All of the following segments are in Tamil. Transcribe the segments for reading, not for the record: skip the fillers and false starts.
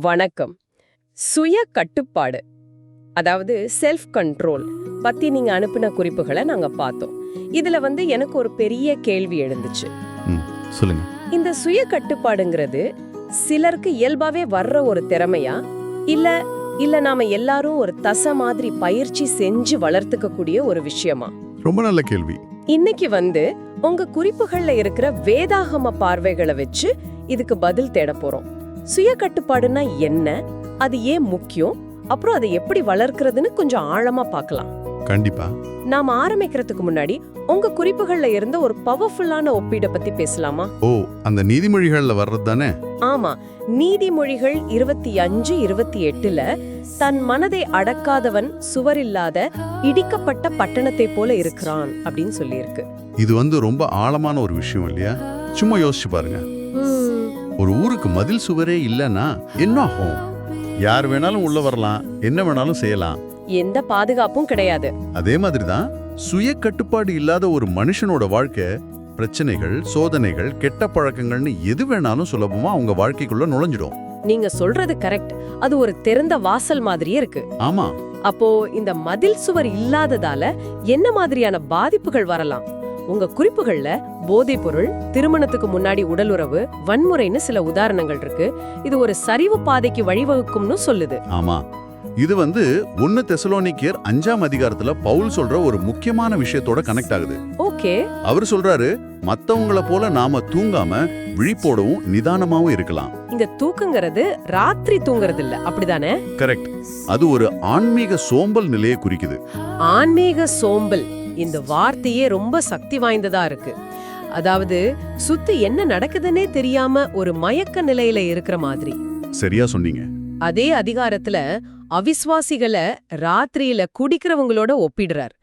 வணக்கம். சுய கட்டுப்பாடு, அதாவது செல்ஃப் கண்ட்ரோல் பத்தி நீங்க அனுப்பின குறிப்புகளை நாங்க பார்த்தோம். இதுல எனக்கு ஒரு பெரிய கேள்வி எழுந்துச்சு. சொல்லுங்க. இந்த சுய கட்டுப்பாடுங்கிறது சிலருக்கு இயல்பாவே வர்ற ஒரு திறமையா, இல்ல நாம எல்லாரும் ஒரு தசை மாதிரி பயிற்சி செஞ்சு வளர்த்துக்க கூடிய ஒரு விஷயமா? ரொம்ப நல்ல கேள்வி. இன்னைக்கு உங்க குறிப்புகள்ல இருக்கிற வேதாகம பார்வைகளை வச்சு இதுக்கு பதில் தேட போறோம். சுய கட்டுப்பாடுனா என்ன, அது ஏன் முக்கியம், அப்புறம் அதை எப்படி வளர்க்கறதுன்னு கொஞ்சம் ஆழமா பார்க்கலாம். கண்டிப்பா. நாம ஆரம்பிக்கிறதுக்கு முன்னாடி உங்க குறிப்புகள்ல இருந்த ஒரு பவர்ஃபுல்லான ஒப்பீட பத்தி பேசலாமா? ஓ, அந்த நீதிமொழிகள்ல வர்றது தானே? ஆமா, நீதிமொழிகள் 25:28ல தன் மனதை அடக்காதவன் சுவரில்லாத இடிக்கப்பட்ட பட்டணத்தை போல இருக்கிறான் அப்படின்னு சொல்லியிருக்கு. இது ரொம்ப ஆழமான ஒரு விஷயம் இல்லையா? சும்மா யோசிச்சு பாருங்க. ஒரு ஊருக்கு மதில் சுவரே இல்லைன்னா என்ன ஆகும்? யார் வேணாலும் உள்ள வரலாம், என்ன வேணாலும் செய்யலாம், எந்த பாதுகாப்பும் கிடையாது. அதே மாதிரிதான் சுய கட்டுப்பாடு இல்லாத ஒரு மனுஷனோட வாழ்க்கை பிரச்சனைகள், சோதனைகள், கெட்ட பழக்கங்கள்னு எது வேணாலும் சுலபமா அவங்க வாழ்க்கைக்குள்ள நுழைஞ்சிடும். நீங்க சொல்றது கரெக்ட். அது ஒரு திறந்த வாசல் மாதிரியே இருக்கு. ஆமா. அப்போ இந்த மதில் சுவர் இல்லாததால என்ன மாதிரியான பாதிப்புகள் வரலாம்? உங்க குறிப்புகள்ல போதைப் பொருள், திருமணத்துக்கு முன்னாடி உடலுறவு, வன்முறைன்னு சில உதாரணங்கள் இருக்கு. இது ஒரு சரிவு பாதைக்கு வழிவகுக்கும்னு சொல்லுது. ஆமா, இது 1 தெசலோனிக்கேயர் 5ஆம் அதிகாரத்துல பவுல் சொல்ற ஒரு முக்கியமான விஷயத்தோட கனெக்ட் ஆகுது. ஓகே. அவர் சொல்றாரு, மத்தவங்கள போல நாம தூங்காம விழிப்போடவும் நிதானமாவும் இருக்கலாம். இந்த தூக்கங்கிறது ராத்திரி தூங்குறது இல்ல, அப்படிதானே? கரெக்ட். அது ஒரு ஆன்மீக சோம்பல் நிலையை குறிக்குது. ஆன்மீக சோம்பல், இந்த வார்த்தையே ரொம்ப சக்தி வாய்ந்ததா இருக்கு. அதாவது சுத்தி என்ன நடக்குதுன்னே தெரியாம ஒரு மயக்க நிலையில இருக்கிற மாதிரி. சரியா சொன்னீங்க. அதே அதிகாரத்துல அவிஸ்வாசிகளை ராத்திரியில குடிக்கிறவங்களோட ஒப்பிடுறார்.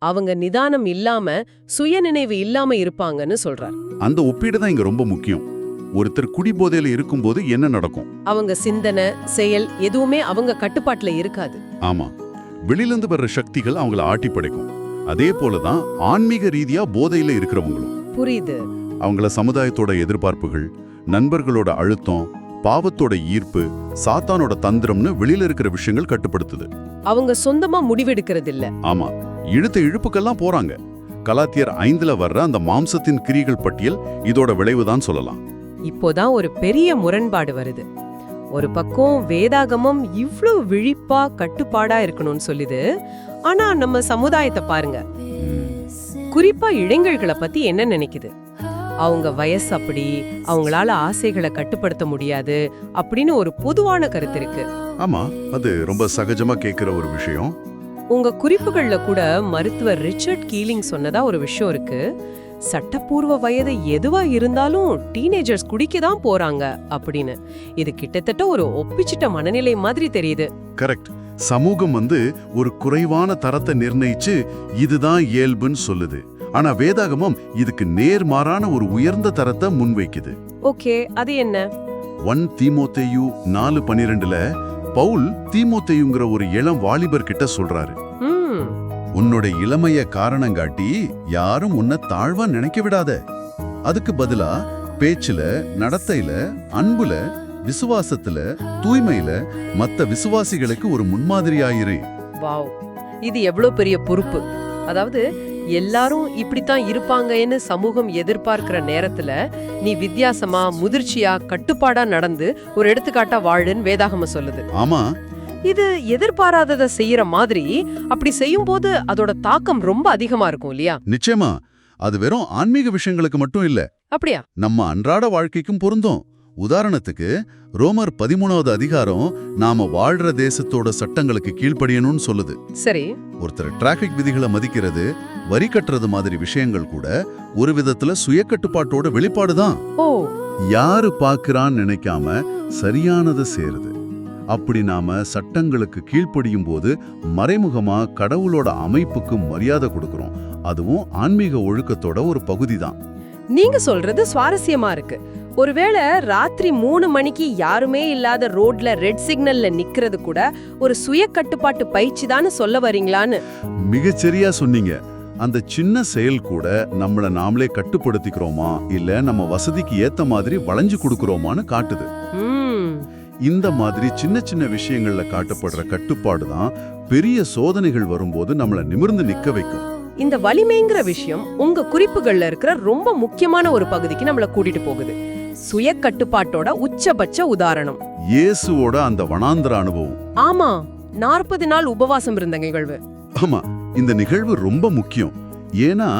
அவங்க நிதானம் இல்லாம, சுயநினைவு இல்லாம இருப்பாங்கன்னு சொல்றார். அந்த ஒப்பீடு தான் இங்க ரொம்ப முக்கியம். ஒருத்தர் குடிபோதையில இருக்கும்போது என்ன நடக்கும்? அவங்க சிந்தனை, செயல் எதுவுமே அவங்க கட்டுப்பாட்டுல இருக்காது. ஆமா, வெளியிலிருந்து வர்ற சக்திகள் அவங்கள ஆட்டி படைக்கும். அதே போலதான் ஆன்மீக ரீதியா போதையில இருக்கிறவங்களும். புரியுது. அவங்கள சமுதாயத்தோட எதிர்பார்ப்புகள், நண்பர்களோட அழுத்தம், பாவத்தோட ஈர்ப்பு, சாத்தானோட தந்திரம்னு வெளியில இருக்கிற விஷயங்கள் கட்டுப்படுத்துது. அவங்க சொந்தமா முடிவெடுக்கிறது இல்ல. ஆமா, இழுத்த இழுப்புக்கெல்லாம் போறாங்க. கலாத்தியர் 5ல வர்ற அந்த மாம்சத்தின் கிரிகள் பட்டியல் இதோட விளைவுதான் சொல்லலாம். இப்போதான் ஒரு பெரிய முரண்பாடு வருது. ஒரு பக்கம் வேதாகமம் இவ்ளோ விழிப்பா கட்டுப்பாடா இருக்கணும்னு சொல்லுது. ஆனா நம்ம சமுதாயத்தை பாருங்க, குறிப்பா இளைஞர்களை பத்தி என்ன நினைக்குது? அவங்க வயசு அப்படி, அவங்களால ஆசைகளை கட்டுப்படுத்த முடியாது அப்படின்னு ஒரு பொதுவான கருத்து இருக்கு. ஆமா, அது ரொம்ப சகஜமா கேட்கிற ஒரு விஷயம். உங்க குறிப்புகள்ல கூட மருத்துவர் ரிச்சர்ட் கீலிங் சொன்னதா ஒரு விஷயம் இருக்கு. சட்டப்பூர்வ வயது எதுவா இருந்தாலும் டீனேஜர்ஸ் குடிக்கதான் போறாங்க அப்படின்னு. இது கிட்டத்தட்ட ஒரு ஒப்பிச்சிட்ட மனநிலை மாதிரி தெரியுது. கரெக்ட். சமூகம் ஒரு குறைவான தரத்தை நிர்ணயிச்சு இதுதான் இயல்புன்னு சொல்லுது. ஆனா வேதாகமம் இதுக்கு நேர்மாறான ஒரு உயர்ந்த தரத்தை முன்வைக்குது. ஓகே, அது என்ன? 1 தீமோத்தேயு 4:12ல பவுல் தீமோத்தேயுங்கிற ஒரு இளம் வாலிபர் கிட்ட சொல்றாரு, உன்னோட இளமைய காரணங்காட்டி யாரும் உன்னை தாழ்வா நினைக்க விடாத. அதுக்கு பதிலா பேச்சுல, நடத்தையில, அன்புல, விசுவாசத்துல, தூய்மையில மத்த விசுவாசிகளுக்கு ஒரு முன்மாதிரியாயிரு. வாவ், இது எவ்வளவு பெரிய பொறுப்பு! அதாவது எல்லாரும் இப்படித்தான் இருப்பாங்கன்னு சமூகம் எதிர்பார்க்கிற நேரத்துல நீ வித்தியாசமா, முதிர்ச்சியா, கட்டுப்பாடா நடந்து ஒரு எடுத்துக்காட்டா வாழுன்னு வேதாகமம் சொல்லுது. ஆமா, இது எதிர்பாராததை செய்யற மாதிரி. அப்படி செய்யும் போது அதோட தாக்கம் ரொம்ப அதிகமா இருக்கும் இல்லையா? நிச்சயமா. அது வெறும் ஆன்மீக விஷயங்களுக்கு மட்டும் இல்ல, அப்படியா? நம்ம அன்றாட வாழ்க்கைக்கும் பொருந்தும். உதாரணத்துக்கு ரோமர் 13வது அதிகாரம் நாம வாழ்ற தேசத்தோட சட்டங்களுக்கு கீழ்ப்படியணும்னு சொல்லுது. சரி. ஒருத்தர் டிராபிக் விதிகளை மதிக்கிறது, வரி கட்டுறது மாதிரி விஷயங்கள் கூட ஒரு விதத்துல சுய கட்டுப்பாட்டோட வெளிப்பாடுதான். ஓ, யாரு பாக்குறான்னு நினைக்காம சரியானதை சேருது. அப்படி நாம சட்டங்களுக்கு கீழ்ப்படியும் போது மறைமுகமா கடவுளோட அமைப்புக்கு மரியாதை கொடுக்கறோம். அதுவும் ஆன்மீக ஒழுக்கத்தோட ஒரு பகுதி தான். நீங்க சொல்றது சுவாரஸ்யமா இருக்கு. ஒருவேளை ராத்திரி 3 மணிக்கு யாருமே இல்லாத ரோட்ல ரெட் சிக்னல்ல நிக்கிறது கூட ஒரு சுய கட்டுப்பாட்டு பயிற்சி தான்னு சொல்ல வரீங்களான்னு? மிகச்சரியா சொன்னீங்க. அந்த சின்ன செயல் கூட நம்மள நாமளே கட்டுப்படுத்திக்கிறோமா இல்ல நம்ம வசதிக்கு ஏத்த மாதிரி வளைஞ்சு கொடுக்கறோமான்னு காட்டுது. இந்த மாதிரி சின்ன சின்ன விஷயங்கள்ல காட்டப்படுற கட்டுப்பாடு தான் பெரிய சோதனைகள் வரும்போது நம்மள நிமிர்ந்து நிக்க வைக்கும். இந்த வலிமைங்கிற விஷயம் உங்க குறிப்புகள்ல இருக்கிற ரொம்ப முக்கியமான ஒரு பகுதிக்கு நம்மள கூட்டிட்டு போகுது. சுய கட்டுப்பாட்டோட உச்சபட்ச உதாரணம் இயேசுவோட அந்த வனாந்தர அனுபவம். ஆமா, 40 நாள் உபவாசம் இருந்த நிகழ்வு. ஆமா, இந்த நிகழ்வு ரொம்ப முக்கியம். ஏன்னா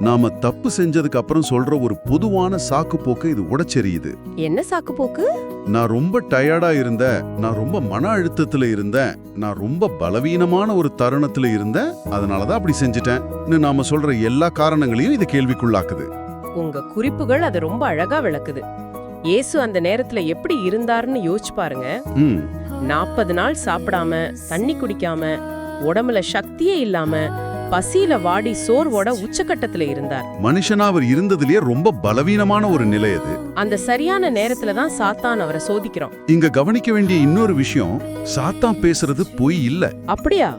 நாம தப்பு செஞ்சதுக்கு அப்புறம் சொல்ற ஒரு பொதுவான சாக்கு போக்கு இது உடைச்செறியுது. என்ன சாக்கு போக்கு? நான் ரொம்ப டயர்டா இருந்தேன், நான் ரொம்ப மன அழுத்தத்துல இருந்தேன், நான் ரொம்ப பலவீனமான ஒரு தருணத்துல இருந்தேன், அதனாலதான் அப்படி செஞ்சுட்டேன் நாம சொல்ற எல்லா காரணங்களையும் இது கேள்விக்குள்ளாக்குது. உங்க குறிப்புகள் அதை ரொம்ப அழகா விளக்குது. இயேசு அந்த நேரத்துல எப்படி இருந்தாருன்னு யோசிச்சு பாருங்க. 40 நாள் சாப்பிடாம, தண்ணி குடிக்காம, உடம்புல சக்தியே இல்லாம, பசியில வாடி சோர்வோட உச்சக்கட்டத்துல இருந்தார். மனுஷனா அவர் இருந்ததுலயே ரொம்ப பலவீனமான ஒரு நிலை அது. அந்த சரியான நேரத்துல தான் சாத்தான் அவரை சோதிக்கிறான். இங்க கவனிக்க வேண்டிய இன்னொரு விஷயம், சாத்தான் பேசுறது பொய் இல்ல. அப்படியா?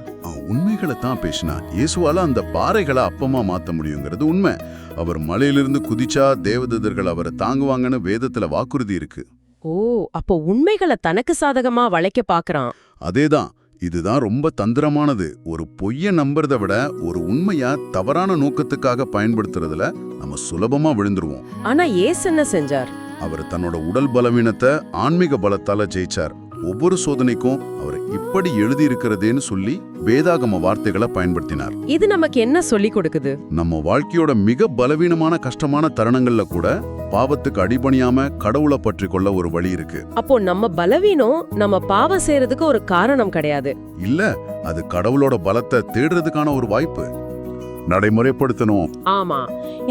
உண்மைகளை தான் பேசினா. இயேசுவால அந்த பாறைகளை அப்பமா மாத்த முடியுங்கிறது உண்மை. அவர் மலையிலிருந்து குதிச்சா தேவதூதர்கள் அவரை தாங்குவாங்கன்னு வேதத்துல வாக்குறுதி இருக்கு. ஓ, அப்போ உண்மைகளை தனக்கு சாதகமா வளைக்க பாக்குறான். அதேதான், இதுதான் ரொம்ப தந்திரமானது. ஒரு பொய்ய நம்புறதை விட ஒரு உண்மையா தவறான நோக்கத்துக்காக பயன்படுத்துறதுல நம்ம சுலபமா விழுந்துருவோம். ஆனா இயேசு என்ன செஞ்சார்? அவர் தன்னோட உடல் பலவீனத்தை ஆன்மீக பலத்தால ஜெயிச்சார். ஒவ்வொரு சோதனைக்கும் அவர் இப்படி எழுதி இருக்கிறதேன்னு சொல்லி வேதாகம வார்த்தைகளை பயன்படுத்தினார். இது நமக்கு என்ன சொல்லி கொடுக்குது? நம்ம வாழ்க்கையோட மிக பலவீனமான கஷ்டமான தருணங்கள்ல கூட பாவத்துக்கு அடிபணியாம கடவுளை பற்றி கொள்ள ஒரு வழி இருக்கு. அப்போ நம்ம பலவீனம் நம்ம பாவம் செய்யறதுக்கு ஒரு காரணம் கிடையாது. இல்ல, அது கடவுளோட பலத்தை தேடுறதுக்கான ஒரு வாய்ப்பு. நடைமுறைப்படுத்தணும். ஆமா,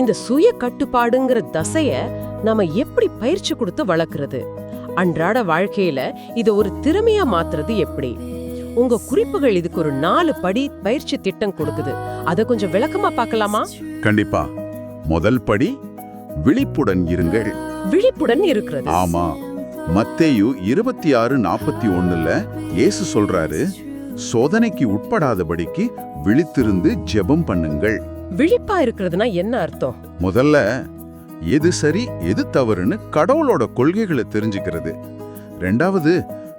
இந்த சுய கட்டுப்பாடுங்கிற தசைய நாம எப்படி பயிற்சி கொடுத்து வளர்க்கறது? அன்றாட வாழ்க்கையில இத ஒரு திறமையா மாத்துறது எப்படி? உங்க குறிப்புகள் இதுக்கு ஒரு 4 படி பயிற்சி திட்டம் கொடுக்குது. அத கொஞ்சம் விளக்கமா பார்க்கலாமா? கண்டிப்பா. முதல் படி, விழிப்புடன் இருங்கள். விழிப்புடன் இருக்கிறது. ஆமா, மத்தேயு 26:41ல இயேசு சொல்றாரு, சோதனைக்கு உட்படாதபடிக்கு விழித்திருந்து ஜெபம் பண்ணுங்கள். விழிப்பா இருக்கிறதுனா என்ன அர்த்தம்? முதல்ல எது சரி எது தவறுன்னு கடவுளோட கொள்கைகளை தெரிஞ்சுக்கிறது. ரெண்டாவது,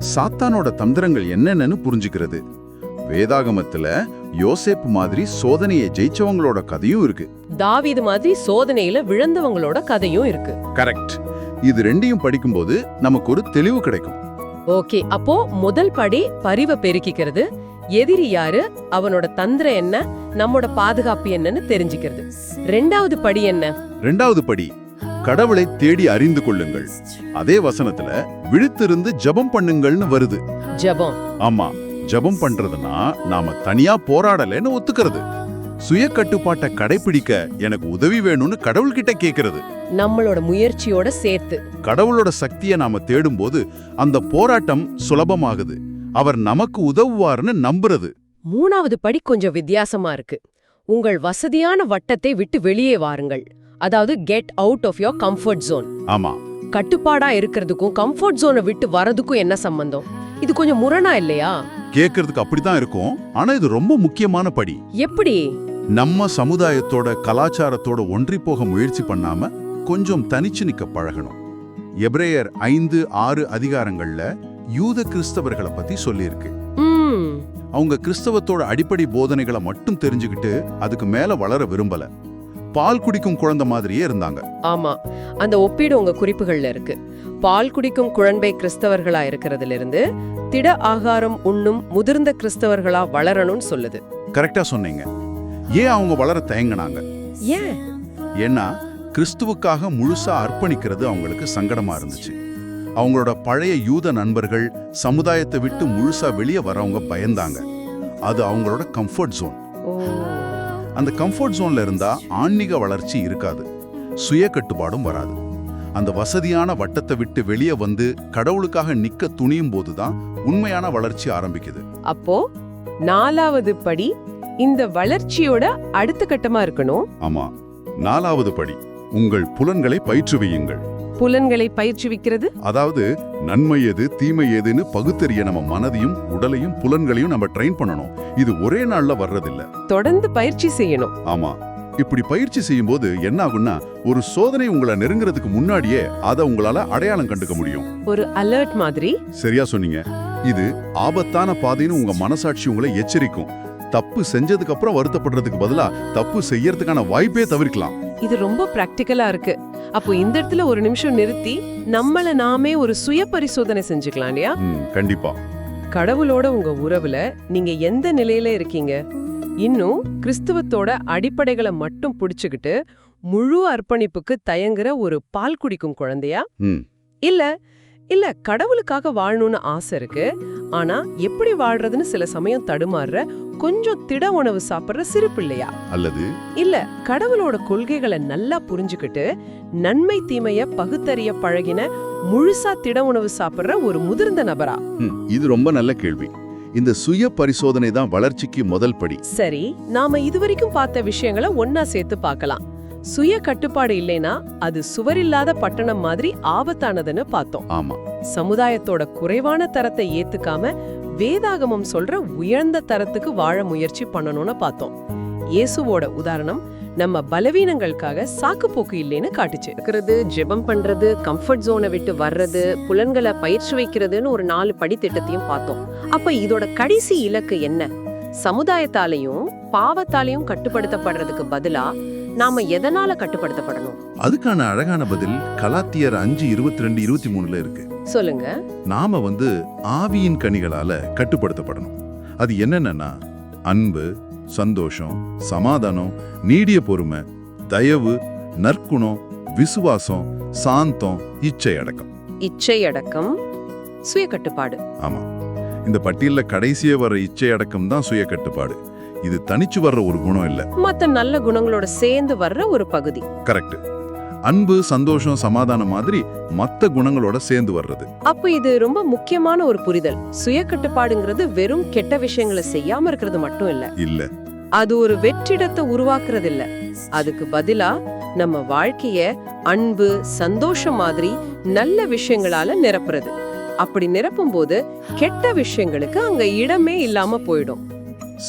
சாத்தானோட தந்திரங்கள் என்னென்னு புரிஞ்சுக்கிறது. வேதாகமத்துல யோசேப்பு மாதிரி சோதனையை ஜெயிச்சவங்களோட கதையும் இருக்கு. தாவீது மாதிரி சோதனையில விழுந்தவங்களோட கதையும் இருக்கு. கரெக்ட். இது ரெண்டையும் படிக்கும்போது நமக்கு ஒரு தெளிவு கிடைக்கும். ஓகே, அப்போ முதல் படி பரிவை பெருக்கிக்கிறது. எதிரி யாரு, அவனோட தந்திரம் என்ன, நம்மோட பாதுகாப்பு என்னன்னு தெரிஞ்சுக்கிறது. ரெண்டாவது படி என்ன? ரெண்டாவது படி, கடவுளை தேடி அறிந்து கொள்ளுங்கள். அதே வசனத்துல விழித்திருந்து ஜெபம் பண்ணுங்கள்னு வருது. ஜெபம். ஆமா, ஜெபம் பண்றதுனா நாம தனியா போராடலன்னு ஒத்துக்கிறது. சுய கட்டுப்பாட்டை கடைபிடிக்க எனக்கு உதவி வேணும்னு கடவுள்கிட்ட கேக்குறது. நம்மளோட முயற்சியோட சேர்த்து கடவுளோட சக்தியை நாம தேடும்போது அந்த போராட்டம் சுலபமாகுது. அவர் நமக்கு உதவுவார்னு நம்புறது. மூணாவது படி கொஞ்சம் வித்தியாசமா இருக்கு. உங்கள் வசதியான வட்டத்தை விட்டு வெளியே வாருங்கள். அதாவது get out of your comfort zone. ஆமா, கட்டுப்பாடா இருக்கிறதுக்கும் கம்ஃபர்ட் ஜோனை விட்டு வரதுக்கும் என்ன சம்பந்தம்? இது கொஞ்சம் முரணா இல்லையா? கேக்குறதுக்கு அப்படிதான் இருக்கும். ஆனா இது ரொம்ப முக்கியமான படி. எப்படி? நம்ம சமுதாயத்தோட கலாச்சாரத்தோட ஒன்றி போக முயற்சி பண்ணாம கொஞ்சம் தனிச்சு நிக்க பழகணும். எபிரேயர் 5-6 அதிகாரங்கள்ல யூத கிறிஸ்தவர்களை பத்தி சொல்லியிருக்கு. அவங்க கிறிஸ்தவத்தோட அடிப்படை போதனைகளை மட்டும் தெரிஞ்சுக்கிட்டு அதுக்கு மேல வளர விரும்பல. பால் குடிக்கும் குழந்தை மாதிரியே இருந்தாங்க. ஆமா, அந்த ஒப்பீடு உங்க குறிப்புகள்ல இருக்கு. பால் குடிக்கும் குழந்தை கிறிஸ்தவர்களா இருக்கிறதுல இருந்து திட ஆகாரம் உண்ணும் முதிர்ந்த கிறிஸ்தவர்களா வளரணும்னு சொல்லுது. கரெக்டா சொன்னீங்க. ஏன் அவங்க வளர தயங்கினாங்க? ஏன்? ஏன்னா கிறிஸ்துவுக்காக முழுசா அர்ப்பணிக்கிறது அவங்களுக்கு சங்கடமா இருந்துச்சு. அவங்களோட பழைய யூத நண்பர்கள் சமுதாயத்தை விட்டு முழுசா வெளியே வரவங்க பயந்தாங்க. அது அவங்களோட கம்ஃபர்ட் ஜோன். அந்த கம்ஃபர்ட் ஜோன்ல இருந்தா ஆன்மீக வளர்ச்சி இருக்காது, சுய கட்டுப்பாடும் வராது. அந்த வசதியான வட்டத்தை விட்டு வெளியே வந்து கடவுளுக்காக நிக்க துணியும் போதுதான் உண்மையான வளர்ச்சி ஆரம்பிக்குது. அப்போ 4வது படி இந்த வளர்ச்சியோட அடுத்த கட்டமா இருக்கணும். ஆமா, 4வது படி உங்கள் புலன்களை பயிற்றுவியுங்கள். புலன்களை பயிற்றுவிக்கிறது, அதாவது நன்மை எது தீமை எதுன்னு பகுத்தறிய நம்ம மனதையும் உடலையும் புலன்களையும் நம்ம ட்ரெயின் பண்ணணும். இது ஒரே நாள்ல வர்றதில்ல, தொடர்ந்து பயிற்சி செய்யணும். ஆமா, இப்படி பயிற்சி செய்யும்போது என்ன ஆகும்னா ஒரு சோதனை உங்களை நெருங்குறதுக்கு முன்னாடியே அதை உங்களால அடையாளம் கண்டுக்க முடியும். ஒரு அலர்ட் மாதிரி. சரியா சொன்னீங்க. இது ஆபத்தான பாதைன்னு உங்க மனசாட்சி உங்களை எச்சரிக்கும். தப்பு செஞ்சதுக்கு அப்புறம் வருத்தப்படுறதுக்கு பதிலா தப்பு செய்யறதுக்கான வாய்ப்பே தவிர்க்கலாம். இது ரொம்ப பிராக்டிக்கலா இருக்கு. அப்போ இந்த இடத்துல ஒரு நிமிஷம் நிறுத்தி நம்மள நாமே ஒரு சுய பரிசோதனை செஞ்சுக்கலாம் இல்லையா? கண்டிப்பா. கடவுளோட உங்க உறவுல நீங்க எந்த நிலையில இருக்கீங்க? இன்னும் கிறிஸ்துவத்தோட அடிப்படைகளை மட்டும் புடிச்சுக்கிட்டு முழு அர்ப்பணிப்புக்கு தயங்குற ஒரு பால் குடிக்கும் குழந்தையா? இல்ல கடவுளுக்காக வாழணும்னு ஆசை இருக்கு, ஆனா எப்படி வாழ்றதுன்னு சில சமயம் தடுமாறுற கொஞ்சம் திட உணவு சாப்பிடுற சிறு பிள்ளையா? இல்ல கடவுளோட கொள்கைகளை நல்லா புரிஞ்சுக்கிட்டு நன்மை தீமைய பகுத்தறிய பழகின முழுசா திட உணவு சாப்பிடுற ஒரு முதிர்ந்த நபரா? இது ரொம்ப நல்ல கேள்வி. இந்த சுய பரிசோதனை தான் வளர்ச்சிக்கு முதல் படி. சரி, நாம இதுவரைக்கும் பார்த்த விஷயங்களை ஒன்னா சேர்த்து பார்க்கலாம். சுய கட்டுப்பாடு இல்லைனா அது சுவரில்லாத பட்டணம் மாதிரி ஆபத்தானதுன்னு பார்த்தோம். ஆமா. சமுதாயத்தோட குறைவான தரத்தை ஏத்துக்காம வேதாகமம் சொல்ற உயர்ந்த தரத்துக்கு வாழ முயற்சி பண்ணணும்னு பார்த்தோம். இயேசுவோட உதாரணம் நம்ம பலவீனங்களுக்காக சாக்குப்போக்கு இல்லைன்னு காட்டுச்சு. இருக்கிறது, ஜெபம் பண்றது, கம்ஃபர்ட் ஜோனை விட்டு வர்றது, புலன்களை பயிற்சி வைக்கிறதுன்னு ஒரு 4 படித்திட்டத்தையும் பார்த்தோம். அப்ப இதோட கடைசி இலக்கு என்ன? சமுதாயத்தாலையும் பாவத்தாலையும் கட்டுப்படுத்தப்படுறதுக்கு பதிலா நாம எதனால கட்டுப்படுத்தப்படணும்? அதுக்கான அழகான பதில் கலாத்தியர் 5:22-23 இருக்கு. சொல்லுங்க. நாம ஆவியின் கனிகளால கட்டுப்படுத்தப்படணும். அது என்னன்னா அன்பு, சந்தோஷம், சமாதானம், நீடிய பொறுமை, தயவு, நற்குணம், விசுவாசம், சாந்தம், இச்சை அடக்கம். இச்சை அடக்கம், சுய கட்டுப்பாடு. ஆமா, இந்த பட்டியல்ல கடைசியே வர்ற இச்சை அடக்கம் தான் சுய கட்டுப்பாடு. இது தனிச்சு வர்ற ஒரு குணம் இல்ல, மத்த நல்ல குணங்களோட சேர்ந்து வர்ற ஒரு பகுதி. கரெக்ட். அன்பு, சந்தோஷம், சமாதானம் மாதிரி மத்த குணங்களோட சேர்ந்து வர்றது. அப்ப இது ரொம்ப முக்கியமான ஒரு புரிதல். சுய கட்டுப்பாடுங்கிறது வெறும் கெட்ட விஷயங்களை செய்யாம இருக்கிறது மட்டும் இல்ல. அது ஒரு வெற்றிடத்தை உருவாக்குறது இல்ல. அதுக்கு பதிலா நம்ம வாழ்க்கைய அன்பு, சந்தோஷம் மாதிரி நல்ல விஷயங்களால நிரப்புறது. அப்படி நிரப்பும் போது கெட்ட விஷயங்களுக்கு அங்க இடமே இல்லாம போயிடும்.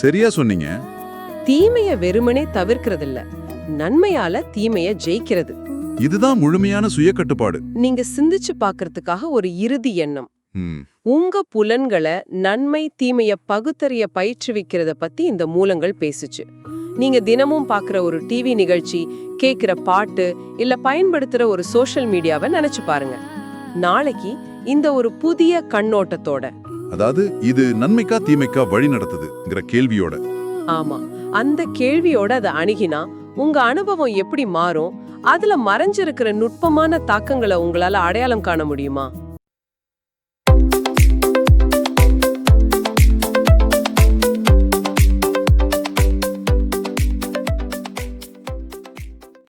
சரியா சொன்னீங்க. தீமைய வெறுமனே தவிர்க்கிறது இல்ல, நன்மையால தீமைய ஜெயிக்கிறது. இதுதான் முழுமையான சுய கட்டுப்பாடு. நீங்க சிந்திச்சு பாக்குறதுக்காக ஒரு இறுதி எண்ணம். உங்க புலன்களை நன்மை தீமைய பகுத்தறிய பயிற்றுவிக்கிறத பத்தி இந்த மூலங்கள் பேசுச்சு. நீங்க தினமும் பாக்குற ஒரு டிவி நிகழ்ச்சி, கேக்குற பாட்டு, இல்ல பயன்படுத்துற ஒரு சோஷியல் மீடியாவை நினைச்சு பாருங்க. நாளைக்கு இந்த ஒரு புதிய கண்ணோட்டத்தோட, அதாவது இது நன்மைக்கா தீமைக்கா வழி நடத்துதுங்கிற கேள்வியோட, ஆமா, அந்த கேள்வியோட அதை அணுகினா உங்க அனுபவம் எப்படி மாறும்? அதுல மறைஞ்சிருக்கிற நுட்பமான தாக்கங்களை உங்களால அடையாளம் காண முடியுமா?